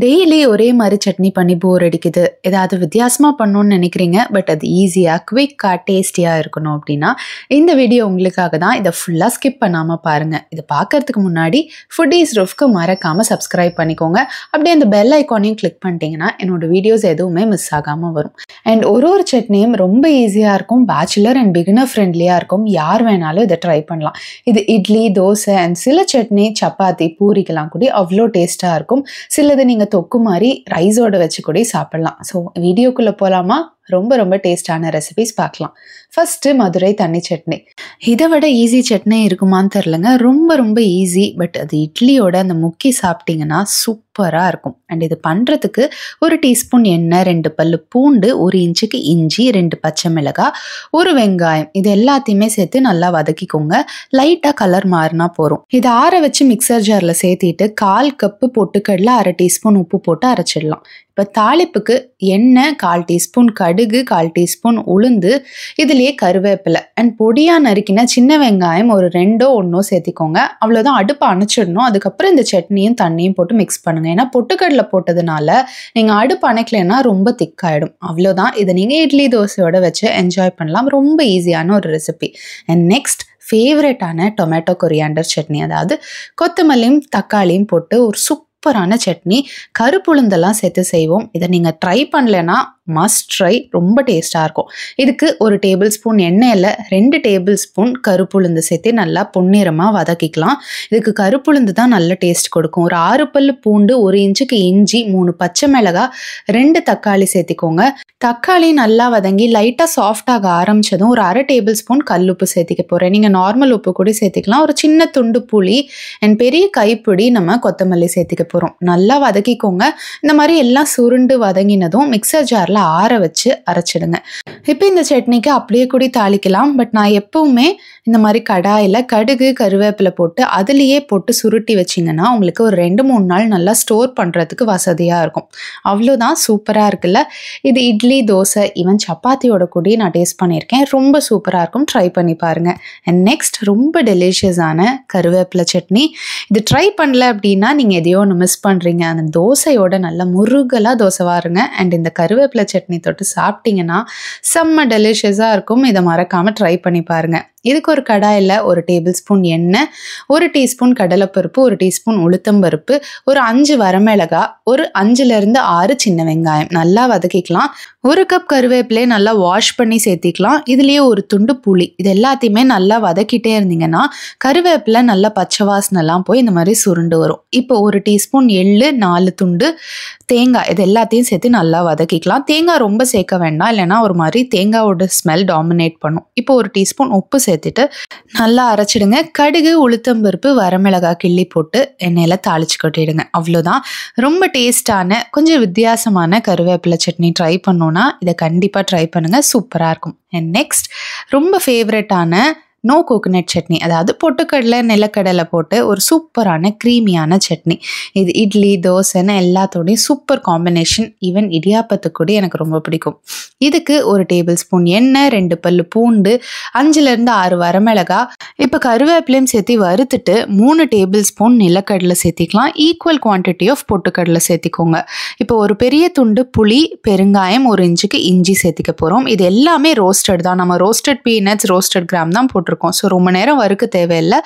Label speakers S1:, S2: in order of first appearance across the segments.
S1: Daily ஒரே மாதிரி சட்னி பண்ணி போர் அடிக்குது. ஏதாவது வித்தியாசமாக பண்ணணும்னு நினைக்கிறீங்க, பட் அது ஈஸியாக குவிக்காக டேஸ்டியாக இருக்கணும் அப்படின்னா இந்த வீடியோ உங்களுக்காக தான். இதை ஃபுல்லாக ஸ்கிப் பண்ணாமல் பாருங்கள். இதை பார்க்கறதுக்கு முன்னாடி ஃபுட்டீஸ் ரூஃப்க்கு மறக்காமல் சப்ஸ்கிரைப் பண்ணிக்கோங்க. அப்படியே அந்த பெல் ஐக்கானையும் கிளிக் பண்ணிட்டீங்கன்னா என்னோட வீடியோஸ் எதுவுமே மிஸ் ஆகாமல் வரும். அண்ட் ஒரு சட்னியும் ரொம்ப ஈஸியாக இருக்கும், பேச்சுலர் அண்ட் பிகினர் ஃப்ரெண்ட்லியாக இருக்கும். யார் வேணாலும் இதை ட்ரை பண்ணலாம். இது இட்லி, தோசை அண்ட் சில சட்னி சப்பாத்தி, பூரிக்கெல்லாம் கூட அவ்வளோ டேஸ்ட்டாக இருக்கும். சிலது நீங்கள் தொக்கு மாதிரி ரைஸோட வச்சு கூட சாப்பிடலாம். ஸோ வீடியோக்குள்ளே போகலாமா? ரொம்ப டேஸ்டான ரெசிபிஸ் பார்க்கலாம். ஃபர்ஸ்ட் மதுரை தண்ணி சட்னி. இதை விட ஈஸி சட்னி இருக்குமான்னு தெரிலங்க. ரொம்ப ஈஸி. பட் அது இட்லியோட அந்த முக்கி சாப்பிட்டீங்கன்னா சூப்பராக இருக்கும். அண்ட் இது பண்ணுறதுக்கு 1 டீஸ்பூன் எண்ணெய், 2 பல்லு பூண்டு, 1 இன்ச்சுக்கு இஞ்சி, 2 பச்சை மிளகாய், 1 வெங்காயம், இது எல்லாத்தையுமே சேர்த்து நல்லா வதக்கிக்கோங்க. லைட்டாக கலர் மாறினா போகிறோம். இதை ஆற வச்சு மிக்சர் ஜாரில் சேர்த்திட்டு 1/4 கப்பு பொட்டுக்கடலை, 1/2 டீஸ்பூன் உப்பு போட்டு அரைச்சிடலாம். இப்போ தாளிப்புக்கு எண்ணெய், 1/4 டீஸ்பூன் கடுகு, 1/4 டீஸ்பூன் உளுந்து, இதுலேயே கருவேப்பிலை அண்ட் பொடியாக நறுக்கின சின்ன வெங்காயம் ஒரு 2ஓ 1ஓ சேர்த்திக்கோங்க. அவ்வளோதான். அடுப்பை அணைச்சிடணும். அதுக்கப்புறம் இந்த சட்னியும் தண்ணியும் போட்டு மிக்ஸ் பண்ணுங்க. ஏன்னா பொட்டுக்கடலை போட்டதுனால நீங்கள் அடுப்பு அணைக்கலைன்னா ரொம்ப திக்காயிடும். அவ்வளோதான். இதை நீங்கள் இட்லி தோசையோட வச்சு என்ஜாய் பண்ணலாம். ரொம்ப ஈஸியான ஒரு ரெசிபி. அண்ட் நெக்ஸ்ட் ஃபேவரட்டான டொமேட்டோ கொரியாண்டர் சட்னி. அதாவது கொத்தமல்லியும் தக்காளியும் போட்டு ஒரு சூப்பரான சட்னி. கருப்புளுந்தெல்லாம் சேர்த்து செய்வோம். இதை நீங்கள் ட்ரை பண்ணலைன்னா மஸ்ட் ட்ரை. ரொம்ப டேஸ்ட்டாக இருக்கும். இதுக்கு 1 டேபிள் ஸ்பூன் எண்ணெயில் 2 டேபிள் ஸ்பூன் கருப்புளுந்து சேர்த்து நல்லா பொன்னிறமாக வதக்கிக்கலாம். இதுக்கு கருப்புளுந்து தான் நல்ல டேஸ்ட் கொடுக்கும். ஒரு 6 பல்லு பூண்டு, 1 இன்ச்சுக்கு இஞ்சி, 3 பச்சை மிளகாய், 2 தக்காளி சேர்த்திக்கோங்க. தக்காளி நல்லா வதங்கி லைட்டாக சாஃப்டாக ஆரம்பித்ததும் ஒரு 1/2 டேபிள் ஸ்பூன் கல்லுப்பு சேர்த்திக்க போகிறேன். நீங்கள் நார்மல் உப்பு கூட சேர்த்திக்கலாம். ஒரு சின்ன துண்டு புளி அண்ட் பெரிய கைப்பிடி நம்ம கொத்தமல்லி சேர்த்திக்க போகிறோம். நல்லா வதக்கிக்கோங்க. இந்த மாதிரி எல்லாம் சுருண்டு வதங்கினதும் மிக்சர் ஜாரில் ஆற வச்சு அரைச்சிடுங்க. இப்போ இந்த சட்னிக்கு அப்படியே கூட தாளிக்கலாம். பட் நான் எப்பவுமே இந்த மாதிரி கடாயில் கடுகு, கருவேப்பிலை போட்டு அதுலேயே போட்டு சுருட்டி வச்சிங்கன்னா உங்களுக்கு ஒரு 2-3 நாள் நல்லா ஸ்டோர் பண்ணுறதுக்கு வசதியாக இருக்கும். அவ்வளோதான். சூப்பராக இருக்குல்ல? இது இட்லி, தோசை, ஈவன் சப்பாத்தியோட கூட நான் டேஸ்ட் பண்ணியிருக்கேன். ரொம்ப சூப்பராக இருக்கும். ட்ரை பண்ணி பாருங்கள். அண்ட் நெக்ஸ்ட் ரொம்ப டெலிஷியஸான கருவேப்பிலை சட்னி. இது ட்ரை பண்ணல அப்படின்னா நீங்கள் எதையோ ஒன்று மிஸ் பண்ணுறீங்க. அந்த தோசையோட நல்லா முருகலாக தோசை வாருங்க. அண்ட் இந்த கருவேப்பிலை சட்னி தொட்டு சாப்பிட்டீங்கன்னா செம்ம டெலிஷியஸாக இருக்கும். இதை மறக்காமல் ட்ரை பண்ணி பாருங்கள். இதுக்கு ஒரு கடாயில் 1 டேபிள் ஸ்பூன் எண்ணெய், 1 டீஸ்பூன் கடலைப்பருப்பு, 1 டீஸ்பூன் உளுத்தம்பருப்பு, ஒரு 5 வரமிளகாய், ஒரு 5லேருந்து 6 சின்ன வெங்காயம் நல்லா வதக்கிக்கலாம். 1 கப் கருவேப்பிலையை நல்லா வாஷ் பண்ணி சேர்த்திக்கலாம். இதுலேயே ஒரு துண்டு புளி. இது எல்லாத்தையுமே நல்லா வதக்கிட்டே இருந்தீங்கன்னா கருவேப்பிலை நல்லா பச்சை வாசனைலாம் போய் இந்த மாதிரி சுருண்டு வரும். இப்போ 1 டீஸ்பூன் எள்ளு, 4 துண்டு தேங்காய், இது எல்லாத்தையும் சேர்த்து நல்லா வதக்கிக்கலாம். தேங்காய் ரொம்ப சேர்க்க வேண்டாம், இல்லைன்னா ஒரு மாதிரி தேங்காயோட ஸ்மெல் டாமினேட் பண்ணும். இப்போ 1 டீஸ்பூன் உப்பு சேர்த்துட்டு நல்லா அரைச்சிடுங்க. கடுகு, உளுத்தம்பருப்பு, வரமிளகாய் கிள்ளி போட்டு எண்ணெயில் தாளிச்சு கொட்டிடுங்க. அவ்வளோதான். ரொம்ப டேஸ்டான கொஞ்சம் வித்தியாசமான கருவேப்பிலை சட்னி ட்ரை பண்ணோன்னா இதை கண்டிப்பாக ட்ரை பண்ணுங்கள். சூப்பராக இருக்கும். அண்ட் நெக்ஸ்ட் ரொம்ப ஃபேவரட்டான நோ கோகோனட் சட்னி. அதாவது பொட்டுக்கடலை, நிலக்கடலை போட்டு ஒரு சூப்பரான க்ரீமியான சட்னி. இது இட்லி, தோசைன்னு எல்லாத்தோடையும் சூப்பர் காம்பினேஷன். ஈவன் இடியாப்பத்துக்கு கூட எனக்கு ரொம்ப பிடிக்கும். இதுக்கு 1 டேபிள் ஸ்பூன் எண்ணெய், 2 பல்லு பூண்டு, 5லேருந்து 6 வரமிளகாய். இப்போ கருவேப்பிலையும் சேர்த்து வறுத்துட்டு 3 டேபிள் ஸ்பூன் நிலக்கடலை சேர்த்திக்கலாம். ஈக்குவல் குவான்டிட்டி ஆஃப் பொட்டுக்கடலை சேர்த்திக்கோங்க. இப்போ ஒரு பெரிய துண்டு புளி, பெருங்காயம், 1 இன்ச்சுக்கு இஞ்சி சேர்த்திக்க போகிறோம். இது எல்லாமே ரோஸ்டட் தான். நம்ம ரோஸ்டட் பீனட்ஸ், ரோஸ்டட் கிராம் தான் போட்டிருக்கோம். ஸோ ரொம்ப நேரம் வறுக்க தேவையில்லை.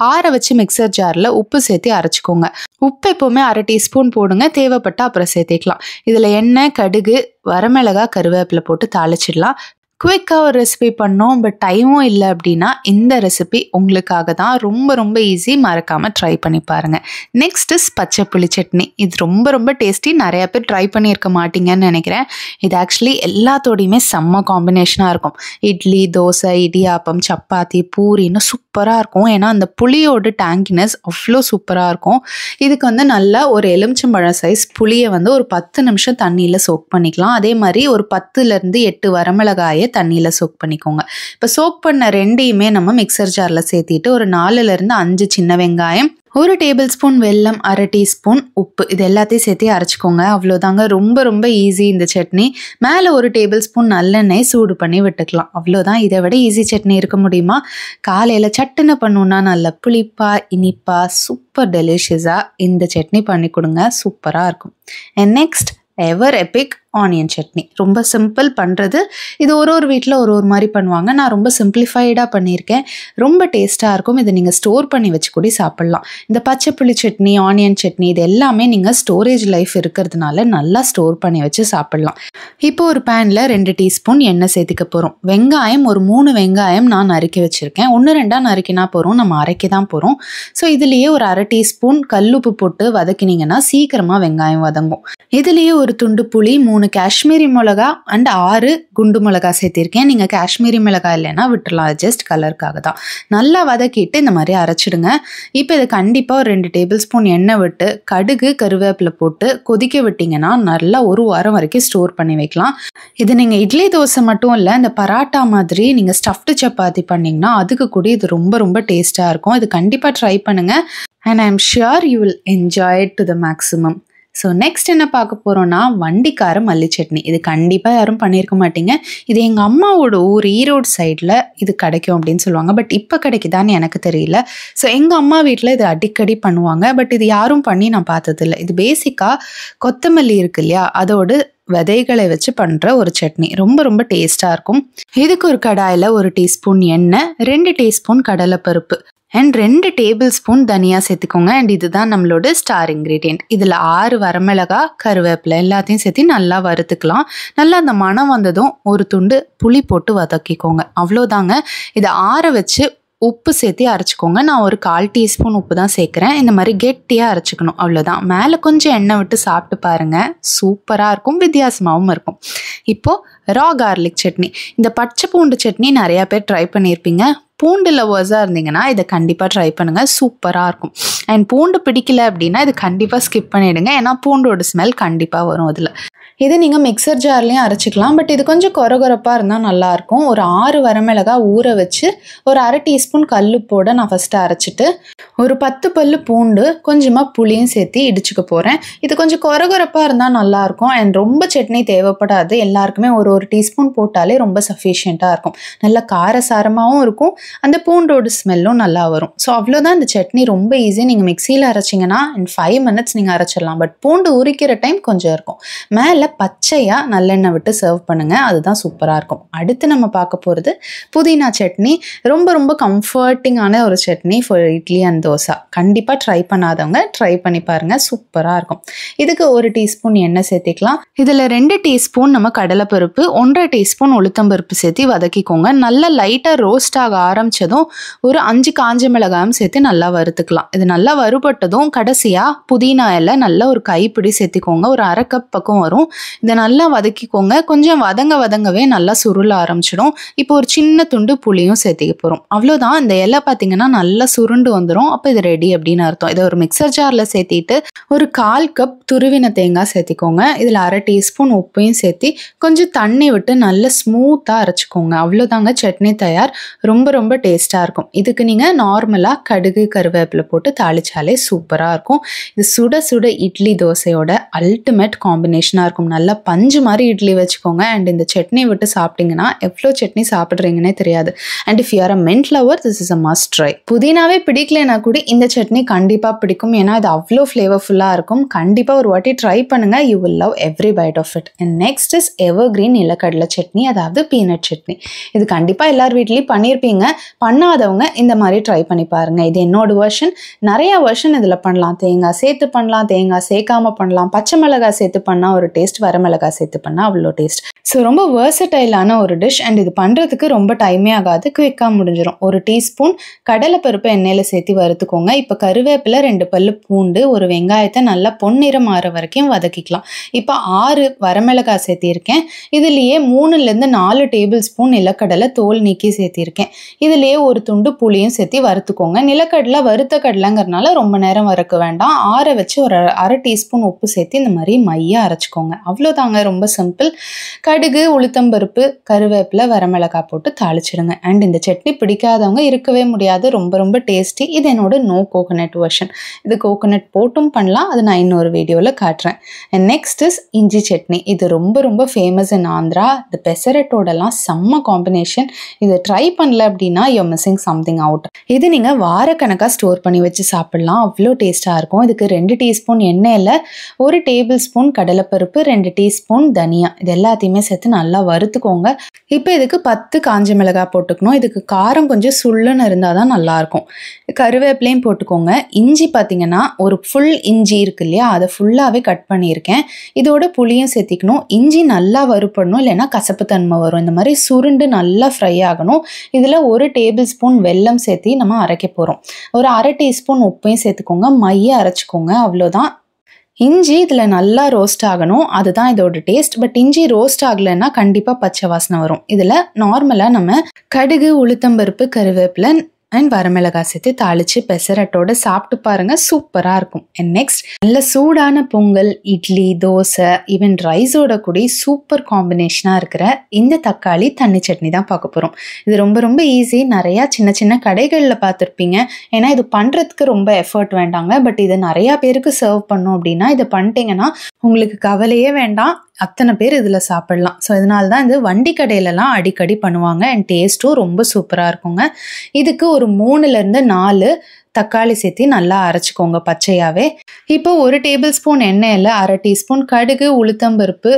S1: ஆற வச்சு மிக்சர் ஜாரில் உப்பு சேர்த்து அரைச்சிக்கோங்க. உப்பு எப்போவுமே 1/2 டீஸ்பூன் போடுங்க. தேவைப்பட்டால் அப்புறம் சேர்த்திக்கலாம். இதில் எண்ணெய், கடுகு, வரமிளகாய், கருவேப்பிலை போட்டு தாளிச்சிடலாம். குயிக்காக ஒரு ரெசிபி பண்ணோம், பட் டைமும் இல்லை அப்படின்னா இந்த ரெசிபி உங்களுக்காக தான். ரொம்ப ஈஸி. மறக்காமல் ட்ரை பண்ணி பாருங்கள். நெக்ஸ்ட் இஸ் பச்சை புளி சட்னி. இது ரொம்ப டேஸ்டி. நிறையா பேர் ட்ரை பண்ணியிருக்க மாட்டீங்கன்னு நினைக்கிறேன். இது ஆக்சுவலி எல்லாத்தோடையுமே செம்ம காம்பினேஷனாக இருக்கும். இட்லி, தோசை, இடியாப்பம், சப்பாத்தி, பூரின்னு சூப்பராக இருக்கும். ஏன்னா அந்த புளியோட டேங்கினஸ் அவ்வளோ சூப்பராக இருக்கும். இதுக்கு நல்லா ஒரு எலுமிச்சம்பழம் சைஸ் புளியை ஒரு 10 நிமிஷம் தண்ணியில் சோக் பண்ணிக்கலாம். அதே மாதிரி ஒரு 10லேருந்து 8 வரமிளகாயை அப்படியே தண்ணியில் சோக் பண்ணிக்கோங்க. இப்போ சோக் பண்ண ரெண்டையுமே நம்ம மிக்சர் ஜாரில் சேர்த்திட்டு ஒரு 4லேருந்து 5 சின்ன வெங்காயம், 1 டேபிள் ஸ்பூன் வெல்லம், 1/2 டீஸ்பூன் உப்பு, இது எல்லாத்தையும் சேர்த்து அரைச்சிக்கோங்க. அவ்வளோதாங்க. ரொம்ப ரொம்ப ஈஸி இந்த சட்னி. மேலே 1 டேபிள் ஸ்பூன் நல்லெண்ணெய் சூடு பண்ணி விட்டுக்கலாம். அவ்வளோதான். இதை விட ஈஸி சட்னி இருக்க முடியுமா? காலையில் சட்டுன்னு பண்ணணுன்னா நல்ல புளிப்பா இனிப்பா சூப்பர் டெலிஷியஸாக இந்த சட்னி பண்ணி கொடுங்க. சூப்பராக இருக்கும். And next ever Epic onion chutney. ரொம்ப சிம்பிள் பண்ணுறது. இது ஒரு வீட்டில் ஒரு மாதிரி பண்ணுவாங்க. நான் ரொம்ப சிம்பிளிஃபைடாக பண்ணியிருக்கேன். ரொம்ப டேஸ்ட்டாக இருக்கும். இதை நீங்கள் ஸ்டோர் பண்ணி வச்சு கூட சாப்பிட்லாம். இந்த பச்சை புளி சட்னி, ஆனியன் சட்னி இது எல்லாமே நீங்கள் ஸ்டோரேஜ் லைஃப் இருக்கிறதுனால நல்லா ஸ்டோர் பண்ணி வச்சு சாப்பிட்லாம். இப்போ ஒரு பேனில் 2 டீஸ்பூன் எண்ணெய் சேர்த்துக்க போகிறோம். வெங்காயம் ஒரு 3 வெங்காயம் நான் நறுக்கி வச்சுருக்கேன். 1-2 நறுக்கினா போகிறோம், நம்ம அரைக்க தான் போகிறோம். ஸோ இதுலேயே ஒரு 1/2 டீஸ்பூன் கல்லுப்பு போட்டு வதக்கினீங்கன்னா சீக்கிரமாக வெங்காயம் வதங்கும். இதுலேயே ஒரு துண்டு புளி, 3 காஷ்மீரி மிளகா அண்ட் 6 குண்டு மிளகா சேர்த்திருக்கேன். நீங்கள் காஷ்மீரி மிளகா இல்லைன்னா விட்டுறலாம், ஜஸ்ட் கலருக்காக தான். நல்லா வதக்கிட்டு இந்த மாதிரி அரைச்சிடுங்க. இப்போ இதை கண்டிப்பாக ஒரு 2 டேபிள் ஸ்பூன் எண்ணெய் விட்டு கடுகு கருவேப்பிலை போட்டு கொதிக்க விட்டிங்கன்னா நல்லா 1 வாரம் வரைக்கும் ஸ்டோர் பண்ணி வைக்கலாம். இது நீங்கள் இட்லி தோசை மட்டும் இல்லை, இந்த பராட்டா மாதிரி நீங்கள் ஸ்டஃப்டு சப்பாத்தி பண்ணிங்கன்னா அதுக்கு கூட இது ரொம்ப ரொம்ப டேஸ்ட்டாக இருக்கும். இது கண்டிப்பாக ட்ரை பண்ணுங்கள். And I am sure you will enjoy it to the maximum. So next என்ன பார்க்க போகிறோன்னா வண்டிக்கார மல்லி சட்னி. இது கண்டிப்பாக யாரும் பண்ணியிருக்க மாட்டீங்க. இது எங்கள் அம்மாவோட ஊர் ஈரோடு சைடில் இது கிடைக்கும் அப்படின்னு சொல்லுவாங்க. பட் இப்போ கிடைக்குதான்னு எனக்கு தெரியல. ஸோ எங்கள் அம்மா வீட்டில் இது அடிக்கடி பண்ணுவாங்க. பட் இது யாரும் பண்ணி நான் பார்த்ததில்ல. இது பேசிக்காக கொத்தமல்லி இருக்கு இல்லையா, அதோடு விதைகளை வச்சு பண்ணுற ஒரு சட்னி. ரொம்ப ரொம்ப டேஸ்ட்டாக இருக்கும். இதுக்கு ஒரு கடாயில் 1 டீஸ்பூன் எண்ணெய், 2 டீஸ்பூன் கடலைப்பருப்பு அண்ட் 2 டேபிள் ஸ்பூன் தனியா சேர்த்துக்கோங்க. அண்ட் இதுதான் நம்மளோட ஸ்டார் இன்க்ரீடியன்ட். இதில் 6 வரமிளகா, கருவேப்பிலை எல்லாத்தையும் சேர்த்து நல்லா வறுத்துக்கலாம். நல்லா அந்த மணம் வந்ததும் ஒரு துண்டு புளி போட்டு வதக்கிக்கோங்க. அவ்வளோதாங்க. இதை ஆற வச்சு உப்பு சேர்த்து அரைச்சிக்கோங்க. நான் ஒரு 1/4 டீஸ்பூன் உப்பு தான் சேர்க்குறேன். இந்த மாதிரி கெட்டியாக அரைச்சிக்கணும். அவ்வளோதான். மேலே கொஞ்சம் எண்ணெய் விட்டு சாப்பிட்டு பாருங்கள். சூப்பராக இருக்கும், வித்தியாசமாகவும் இருக்கும். இப்போது ரா கார்லிக் சட்னி. இந்த பச்சை பூண்டு சட்னி நிறையா பேர் ட்ரை பண்ணியிருப்பீங்க. பூண்டு லவர்ஸாக இருந்தீங்கன்னா இதை கண்டிப்பாக ட்ரை பண்ணுங்கள். சூப்பராக இருக்கும். அண்ட் பூண்டு பிடிக்கல அப்படின்னா இது கண்டிப்பாக ஸ்கிப் பண்ணிவிடுங்க. ஏன்னா பூண்டோட ஸ்மெல் கண்டிப்பாக வரும் அதில். இது நீங்கள் மிக்சர் ஜார்லேயும் அரைச்சிக்கலாம். பட் இது கொஞ்சம் கொரகொரப்பாக இருந்தால் நல்லாயிருக்கும். ஒரு 6 வரமிளகா ஊற வச்சு ஒரு 1/2 டீஸ்பூன் கல்லுப்போட நான் ஃபஸ்ட்டு அரைச்சிட்டு ஒரு 10 பல்லு பூண்டு கொஞ்சமாக புளியும் சேர்த்து இடிச்சுக்க போகிறேன். இது கொஞ்சம் கொரகொரப்பாக இருந்தால் நல்லாயிருக்கும். அண்ட் ரொம்ப சட்னி தேவைப்படாது. எல்லாருக்குமே ஒரு டீஸ்பூன் போட்டாலே ரொம்ப சஃபிஷியண்ட்டாக இருக்கும். நல்லா காரசாரமாகவும் இருக்கும். அந்த பூண்டோட ஸ்மெல்லும் நல்லா வரும். ஸோ அவ்வளோதான். இந்த சட்னி ரொம்ப ஈஸி. நீங்கள் மிக்சியில் அரைச்சிங்கன்னா இன் 5 மினிட்ஸ் நீங்கள் அரைச்சிடலாம். பட் பூண்டு உரிக்கிற டைம் கொஞ்சம் இருக்கும். மேலே பச்சையாக நல்லெண்ணெய் விட்டு சர்வ் பண்ணுங்கள். அதுதான் சூப்பராக இருக்கும். அடுத்து நம்ம பார்க்க போகிறது புதினா சட்னி. ரொம்ப ரொம்ப கம்ஃபர்டிங்கான ஒரு சட்னி ஃபார் இட்லி அண்ட் தோசை. கண்டிப்பாக ட்ரை பண்ணாதவங்க ட்ரை பண்ணி பாருங்கள். சூப்பராக இருக்கும். இதுக்கு 1 டீஸ்பூன் எண்ணெய் சேர்த்திக்கலாம். இதில் 2 டீஸ்பூன் நம்ம கடலைப்பருப்பு, 1/2 டீஸ்பூன் உளுத்தம்பருப்பு சேர்த்து வதக்கிக்கோங்க. நல்லா லைட்டாக ரோஸ்ட் ஆக ஆரம்பித்ததும் ஒரு 5 காஞ்ச மிளகாயும் சேர்த்து நல்லா வறுத்துக்கலாம். இது நல்லா வறுபட்டதும் கடைசியாக புதினா இலை நல்லா ஒரு கைப்பிடி சேர்த்திக்கோங்க. ஒரு 1/2 கப் பக்கம் வரும். இதை நல்லா வதக்கிக்கோங்க. கொஞ்சம் வதங்கவே நல்லா சுருள ஆரம்பிச்சிடும். இப்போ ஒரு சின்ன துண்டு புளியும் சேர்த்திக்க போகிறோம். அவ்வளோதான். இந்த இலை பார்த்தீங்கன்னா நல்லா சுருண்டு வந்துடும். அப்போ இது ரெடி அப்படின்னு அர்த்தம். இதை ஒரு மிக்சர் ஜாரில் சேர்த்திட்டு ஒரு 1/4 கப் துருவின தேங்காய் சேர்த்திக்கோங்க. இதில் 1/2 டீஸ்பூன் உப்பையும் சேர்த்து கொஞ்சம் தண்ணி விட்டு நல்லா ஸ்மூத்தாக அரைச்சிக்கோங்க. அவ்வளோதாங்க, சட்னி தயார். ரொம்ப ரொம்ப டேஸ்ட்டாக இருக்கும். இதுக்கு நீங்கள் நார்மலாக கடுகு கருவேப்பிலை போட்டு தாளிச்சாலே சூப்பராக இருக்கும். இது சுட சுட இட்லி தோசையோட அல்டிமேட் காம்பினேஷனாக இருக்கும். நல்லா பஞ்சு மாதிரி இட்லி வச்சுக்கோங்க. அண்ட் இந்த சட்னி விட்டு சாப்பிட்டீங்கன்னா எவ்வளோ சட்னி சாப்பிட்றீங்கன்னே தெரியாது. And if you are a mint lover, this is a must try. புதினாவே பிடிக்கலைன்னா கூட இந்த சட்னி கண்டிப்பாக பிடிக்கும். ஏன்னா இது அவ்வளோ ஃப்ளேவர்ஃபுல்லாக இருக்கும். கண்டிப்பாக ஒரு வாட்டி ட்ரை பண்ணுங்கள். You will love every bite of it. And next is evergreen நிலக்கடலை சட்னி, அதாவது பீனட் சட்னி. இது கண்டிப்பாக எல்லார் வீட்லேயும் பண்ணியிருப்பீங்க. பண்ணாதவங்க இந்த மாதிரி ட்ரை பண்ணி பாருங்கள். இது என்னோட வெர்ஷன். நிறைய வெர்ஷன் இதில் பண்ணலாம். தேங்காய் சேர்த்து பண்ணலாம், தேங்காய் சேர்க்காம பண்ணலாம், பச்சை மிளகாய் சேர்த்து பண்ணால் ஒரு டேஸ்ட், வரமிளகாய் சேர்த்து பண்ணால் அவ்வளோ டேஸ்ட். ஸோ ரொம்ப வேர்சடைலான ஒரு டிஷ். அண்ட் இது பண்ணுறதுக்கு ரொம்ப டைமே ஆகாது, குயிக்காக முடிஞ்சிடும். 1 டீஸ்பூன் கடலைப்பருப்பு எண்ணெயில் சேர்த்து வறுத்துக்கோங்க. இப்போ கருவேப்பிலை, 2 பல்லு பூண்டு, ஒரு வெங்காயத்தை நல்லா பொன்னிறம் ஆற வரைக்கும் வதக்கிக்கலாம். இப்போ 6 வரமிளகாய் சேர்த்திருக்கேன். இதுலேயே 3லேருந்து 4 டேபிள் ஸ்பூன் நிலக்கடலை தோல் நீக்கி சேர்த்திருக்கேன். இதுலேயே ஒரு துண்டு புளியும் சேர்த்து வறுத்துக்கோங்க. நிலக்கடலை வறுத்த கடலைங்கிறதுனால ரொம்ப நேரம் வறுக்க வேண்டாம். ஆற வச்சு ஒரு 1/2 டீஸ்பூன் உப்பு சேர்த்து இந்த மாதிரி மையாக அரைச்சிக்கோங்க. அவ்வளோதாங்க, ரொம்ப சிம்பிள். கடுகு, உளுத்தம்பருப்பு, கருவேப்பிலை, வரமிளகாய் போட்டு தாளிச்சிடுங்க. அண்ட் இந்த சட்னி பிடிக்காதவங்க இருக்கவே முடியாது, ரொம்ப ரொம்ப டேஸ்டி. இது என்னோட நோ கோகோனட் வெர்ஷன். இது கோகோனட் போட்டும் பண்ணலாம், அது நான் இன்னொரு வீடியோவில் காட்டுறேன். அண்ட் நெக்ஸ்ட் இஸ் இஞ்சி சட்னி. இது ரொம்ப ரொம்ப ஃபேமஸ் இன் ஆந்திரா. இந்த பெசரட்டோடலாம் செம்ம காம்பினேஷன். இதை ட்ரை பண்ணல அப்படின்னா யூ மிஸ்ஸிங் சம்திங் அவுட். இது நீங்கள் வாரக்கணக்காக ஸ்டோர் பண்ணி வச்சு சாப்பிட்லாம், அவ்வளோ டேஸ்ட்டாக இருக்கும். இதுக்கு 2 டீஸ்பூன் எண்ணெயில் 1 டேபிள் ஸ்பூன் கடலைப்பருப்பு, 2 டீஸ்பூன் தனியா, இது எல்லாத்தையுமே சேர்த்து நல்லா வறுத்துக்கோங்க. இப்போ இதுக்கு 10 காஞ்ச மிளகாய் போட்டுக்கணும். இதுக்கு காரம் கொஞ்சம் சுள்ளுன்னு இருந்தால் தான் நல்லாயிருக்கும். கருவேப்பிலையும் போட்டுக்கோங்க. இஞ்சி பார்த்தீங்கன்னா ஒரு ஃபுல் இஞ்சி இருக்கு இல்லையா, அதை ஃபுல்லாகவே கட் பண்ணியிருக்கேன். இதோட புளியும் சேர்த்திக்கணும். இஞ்சி நல்லா வறுப்படணும், இல்லைன்னா கசப்பு தன்மை வரும். இந்த மாதிரி சுருண்டு நல்லா ஃப்ரை ஆகணும். இதில் 1 டேபிள் ஸ்பூன் வெல்லம் சேர்த்து நம்ம அரைக்க போகிறோம். ஒரு 1/2 டீஸ்பூன் உப்பையும் சேர்த்துக்கோங்க. மைய அரைச்சிக்கோங்க, அவ்வளோதான். இஞ்சி இதில் நல்லா ரோஸ்ட் ஆகணும், அதுதான் இதோட டேஸ்ட். பட் இஞ்சி ரோஸ்ட் ஆகலைன்னா கண்டிப்பாக பச்சை வாசனை வரும். இதில் நார்மலாக நம்ம கடுகு, உளுத்தம்பருப்பு, கருவேப்பிலை அண்ட் வரமிளகாய் சேர்த்து தாளித்து பெசரட்டோட சாப்பிட்டு பாருங்கள், சூப்பராக இருக்கும். அண்ட் நெக்ஸ்ட், நல்ல சூடான பொங்கல், இட்லி, தோசை, ஈவன் ரைஸோட கூட சூப்பர் காம்பினேஷனாக இருக்கிற இந்த தக்காளி தண்ணி சட்னி தான் பார்க்க போகிறோம். இது ரொம்ப ரொம்ப ஈஸி. நிறையா சின்ன சின்ன கடைகளில் பார்த்துருப்பீங்க. ஏன்னா இது பண்ணுறதுக்கு ரொம்ப எஃபர்ட் வேண்டாங்க. பட் இது நிறையா பேருக்கு சர்வ் பண்ணோம் அப்படின்னா இதை பண்ணிட்டீங்கன்னா உங்களுக்கு கவலையே வேண்டாம், அத்தனை பேர் இதில் சாப்பிட்லாம். ஸோ இதனால தான் இது வண்டி கடையிலலாம் அடிக்கடி பண்ணுவாங்க. அண்ட் டேஸ்ட்டும் ரொம்ப சூப்பராக இருக்குங்க. இதுக்கு ஒரு 3லேருந்து 4 தக்காளி சேர்த்து நல்லா அரைச்சிக்கோங்க பச்சையாகவே. இப்போ 1 டேபிள் ஸ்பூன் எண்ணெயில் 1/2 டீஸ்பூன் கடுகு, உளுத்தம்பருப்பு,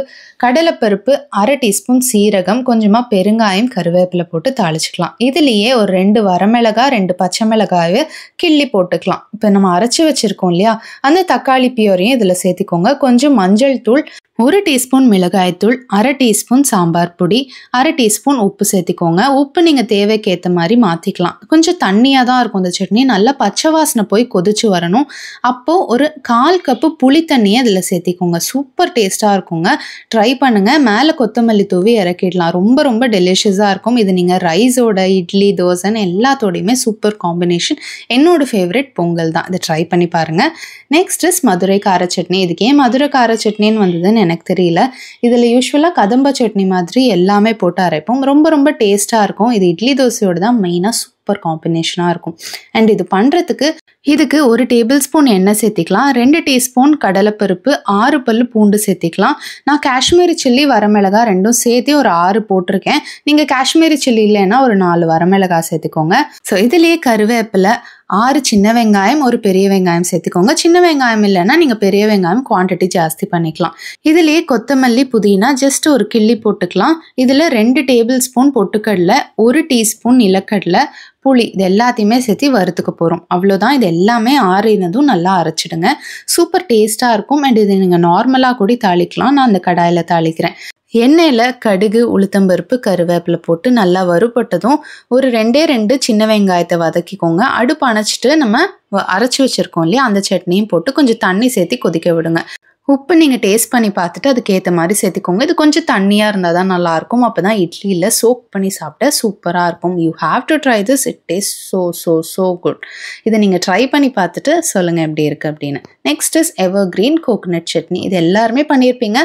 S1: கடலைப்பருப்பு, 1/2 டீஸ்பூன் சீரகம், கொஞ்சமாக பெருங்காயம், கருவேப்பிலை போட்டு தாளிச்சிக்கலாம். இதுலேயே ஒரு 2 வரமிளகாய், 2 பச்சை மிளகாயை கிள்ளி போட்டுக்கலாம். இப்போ நம்ம அரைச்சி வச்சுருக்கோம் இல்லையா, அந்த தக்காளி பியூரையும் இதில் சேர்த்திக்கோங்க. கொஞ்சம் மஞ்சள் தூள், 1 டீஸ்பூன் மிளகாய்த்தூள், 1/2 டீஸ்பூன் சாம்பார் பொடி, 1/2 டீஸ்பூன் உப்பு சேர்த்திக்கோங்க. உப்பு நீங்கள் தேவைக்கு ஏற்ற மாதிரி மாற்றிக்கலாம். கொஞ்சம் தண்ணியாக தான் இருக்கும் இந்த சட்னி. நல்லா பச்சை வாசனை போய் கொதிச்சு வரணும். அப்போது ஒரு 1/4 கப்பு புளி தண்ணியை இதில் சேர்த்திக்கோங்க. சூப்பர் டேஸ்ட்டாக இருக்குங்க, ட்ரை பண்ணுங்கள். மேலே கொத்தமல்லி தூவி இறக்கிடலாம். ரொம்ப ரொம்ப டெலிஷியஸாக இருக்கும். இது நீங்கள் ரைஸோட, இட்லி, தோசைன்னு எல்லாத்தோடையுமே சூப்பர் காம்பினேஷன். என்னோட ஃபேவரட் பொங்கல் தான், இதை ட்ரை பண்ணி பாருங்கள். நெக்ஸ்ட் இஸ் மதுரை கார சட்னி. இதுக்கு ஏன் மதுரை கார சட்னின்னு வந்ததுன்னு எனக்கு தெரியல. இதில் யூஸ்வலாக கதம்ப சட்னி மாதிரி எல்லாமே போட்டு அரைப்போம். ரொம்ப ரொம்ப டேஸ்ட்டாக இருக்கும். இது இட்லி தோசையோடு தான் மெயினாக சூப்பர் காம்பினேஷனாக இருக்கும். அண்ட் இது பண்ணுறதுக்கு இதுக்கு 1 டேபிள் ஸ்பூன் எண்ணெய் சேர்த்திக்கலாம். 2 டீஸ்பூன் கடலைப்பருப்பு, 6 பல்லு பூண்டு சேர்த்திக்கலாம். நான் காஷ்மீரி சில்லி, வரமிளகாய் ரெண்டும் சேர்த்து ஒரு 6 போட்டிருக்கேன். நீங்கள் காஷ்மீரி சில்லி இல்லைன்னா ஒரு 4 வரமிளகாய் சேர்த்துக்கோங்க. ஸோ இதுலேயே கருவேப்பிலை, 6 சின்ன வெங்காயம், ஒரு பெரிய வெங்காயம் சேர்த்துக்கோங்க. சின்ன வெங்காயம் இல்லைன்னா நீங்கள் பெரிய வெங்காயம் குவான்டிட்டி ஜாஸ்தி பண்ணிக்கலாம். இதுலேயே கொத்தமல்லி, புதினா ஜஸ்ட் ஒரு கிள்ளி போட்டுக்கலாம். இதில் 2 டேபிள் ஸ்பூன் பொட்டுக்கடலை, 1 டீஸ்பூன் நிலக்கடலை, புளி, இது எல்லாத்தையுமே சேர்த்து வறுத்துக்க போகிறோம். அவ்வளோதான். இது எல்லாமே ஆறினதும் நல்லா அரைச்சிடுங்க. சூப்பர் டேஸ்ட்டாக இருக்கும். அண்ட் இது நீங்கள் நார்மலாக கூட தாளிக்கலாம். நான் அந்த கடாயில் தாளிக்கிறேன். எண்ணெயில் கடுகு, உளுத்தம்பருப்பு, கருவேப்பிலை போட்டு நல்லா வறுபட்டதும் ஒரு 2 சின்ன வெங்காயத்தை வதக்கிக்கோங்க. அடுப்பு அணைச்சிட்டு நம்ம அரைச்சி வச்சுருக்கோம் இல்லையா, அந்த சட்னியும் போட்டு கொஞ்சம் தண்ணி சேர்த்து கொதிக்க விடுங்க. உப்பு நீங்கள் டேஸ்ட் பண்ணி பார்த்துட்டு அதுக்கேற்ற மாதிரி சேர்த்துக்கோங்க. இது கொஞ்சம் தண்ணியாக இருந்தால் தான் நல்லாயிருக்கும். அப்போ தான் இட்லியில் சோக் பண்ணி சாப்பிட்டா சூப்பராக இருக்கும். You have to try this. It taste so good. இதை நீங்கள் ட்ரை பண்ணி பார்த்துட்டு சொல்லுங்கள் எப்படி இருக்குது அப்படின்னு. Next is evergreen coconut chutney. இது எல்லாருமே பண்ணியிருப்பீங்க.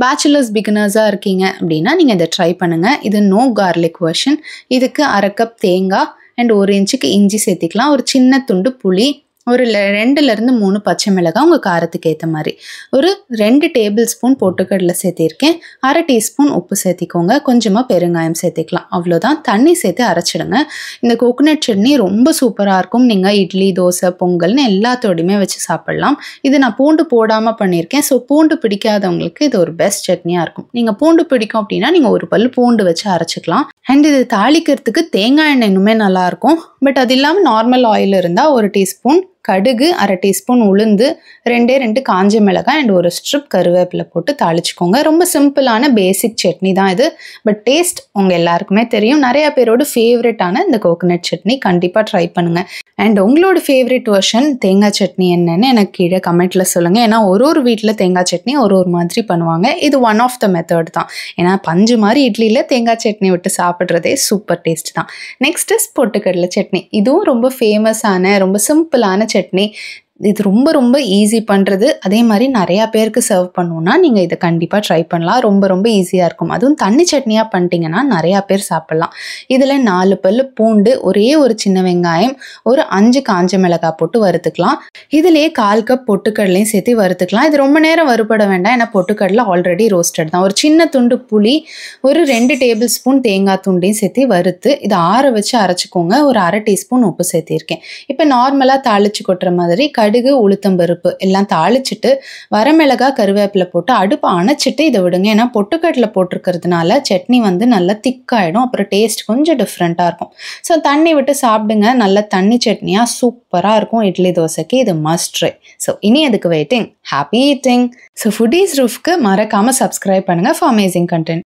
S1: பேச்சுலர்ஸ் பிகினர்ஸாக இருக்கீங்க அப்படின்னா நீங்கள் இதை ட்ரை பண்ணுங்கள். இது நோ கார்லிக் வெர்ஷன். இதுக்கு 1/2 கப் தேங்காய் அண்ட் 1 இன்ச்சுக்கு இஞ்சி சேர்த்திக்கலாம். ஒரு சின்ன துண்டு புளி, ஒரு 2லேருந்து 3 பச்சை மிளகாய் உங்கள் காரத்துக்கு ஏற்ற மாதிரி, ஒரு 2 டேபிள் ஸ்பூன் பொட்டுக்கடலை சேர்த்திருக்கேன். 1/2 டீஸ்பூன் உப்பு சேர்த்திக்கோங்க. கொஞ்சமாக பெருங்காயம் சேர்த்திக்கலாம். அவ்வளோதான். தண்ணி சேர்த்து அரைச்சிடுங்க. இந்த கோகோனட் சட்னி ரொம்ப சூப்பராக இருக்கும். நீங்கள் இட்லி, தோசை, பொங்கல்னு எல்லாத்தோடையுமே வச்சு சாப்பிட்லாம். இது நான் பூண்டு போடாமல் பண்ணியிருக்கேன். ஸோ பூண்டு பிடிக்காதவங்களுக்கு இது ஒரு பெஸ்ட் சட்னியாக இருக்கும். நீங்கள் பூண்டு பிடிக்கும் அப்படின்னா நீங்கள் ஒரு பல் பூண்டு வச்சு அரைச்சிக்கலாம். அண்ட் இது தாளிக்கிறதுக்கு தேங்காய் எண்ணெய் இன்னுமே நல்லாயிருக்கும். பட் அது இல்லாமல் நார்மல் ஆயில் இருந்தால் 1 டீஸ்பூன் கடுகு, 1/2 டீஸ்பூன் உளுந்து, 2 காஞ்ச மிளகாய் அண்ட் ஒரு ஸ்ட்ரிப் கருவேப்பிலை போட்டு தாளிச்சுக்கோங்க. ரொம்ப சிம்பிளான பேசிக் சட்னி தான் இது. பட் டேஸ்ட் உங்கள் எல்லாருக்குமே தெரியும். நிறையா பேரோட ஃபேவரட்டான இந்த கோகோனட் சட்னி கண்டிப்பாக ட்ரை பண்ணுங்கள். அண்ட் உங்களோட ஃபேவரட் வெர்ஷன் தேங்காய் சட்னி என்னன்னு எனக்கு கீழே கமெண்ட்டில் சொல்லுங்கள். ஏன்னா ஒரு வீட்டில் தேங்காய் சட்னி ஒரு மாதிரி பண்ணுவாங்க. இது ஒன் ஆஃப் த மெத்தட் தான். ஏன்னா பஞ்சு மாதிரி இட்லியில் தேங்காய் சட்னி விட்டு சாப்பிட்றதே சூப்பர் டேஸ்ட் தான். நெக்ஸ்ட் இஸ் பொட்டுக்கடலை சட்னி. இதுவும் ரொம்ப ஃபேமஸான ரொம்ப சிம்பிளான சட்னி. இது ரொம்ப ரொம்ப ஈஸி பண்ணுறது. அதே மாதிரி நிறையா பேருக்கு சர்வ் பண்ணணுன்னா நீங்கள் இதை கண்டிப்பாக ட்ரை பண்ணலாம். ரொம்ப ரொம்ப ஈஸியாக இருக்கும். அதுவும் தண்ணி சட்னியாக பண்ணிட்டீங்கன்னா நிறையா பேர் சாப்பிட்லாம். இதில் 4 பல் பூண்டு, ஒரே ஒரு சின்ன வெங்காயம், ஒரு 5 காஞ்ச மிளகாய் போட்டு வறுத்துக்கலாம். இதிலேயே 1/4 கப் பொட்டுக்கடலையும் சேர்த்து வறுத்துக்கலாம். இது ரொம்ப நேரம் வறுபட வேண்டாம், ஏன்னா பொட்டுக்கடலை ஆல்ரெடி ரோஸ்டட் தான். ஒரு சின்ன துண்டு புளி, ஒரு 2 டேபிள் ஸ்பூன் தேங்காய் துண்டையும் சேர்த்து வறுத்து இதை ஆற வச்சு அரைச்சிக்கோங்க. ஒரு 1/2 டீஸ்பூன் உப்பு சேர்த்திருக்கேன். இப்போ நார்மலாக தாளிச்சு கொட்டுற மாதிரி கடுகு, உளுத்தம்பருப்பு எல்லாம் தாளிச்சிட்டு வரமிளகாய், கருவேப்பிலை போட்டு அடுப்பை அணைச்சிட்டு இதை விடுங்க. ஏன்னா பொட்டுக்கடலை போட்டிருக்கிறதுனால சட்னி வந்து நல்லா திக்காயிடும். அப்புறம் டேஸ்ட் கொஞ்சம் டிஃப்ரெண்ட்டாக இருக்கும். ஸோ தண்ணி விட்டு சாப்பிடுங்க. நல்ல தண்ணி சட்னியாக சூப்பராக இருக்கும். இட்லி தோசைக்கு இது மஸ்ட் ட்ரை. ஸோ இனி அதுக்கு waiting. Happy eating. So foodies ரூஃப்க்கு மறக்காமல் சப்ஸ்கிரைப் பண்ணுங்கள் ஃபார் அமேசிங் கண்டென்ட்.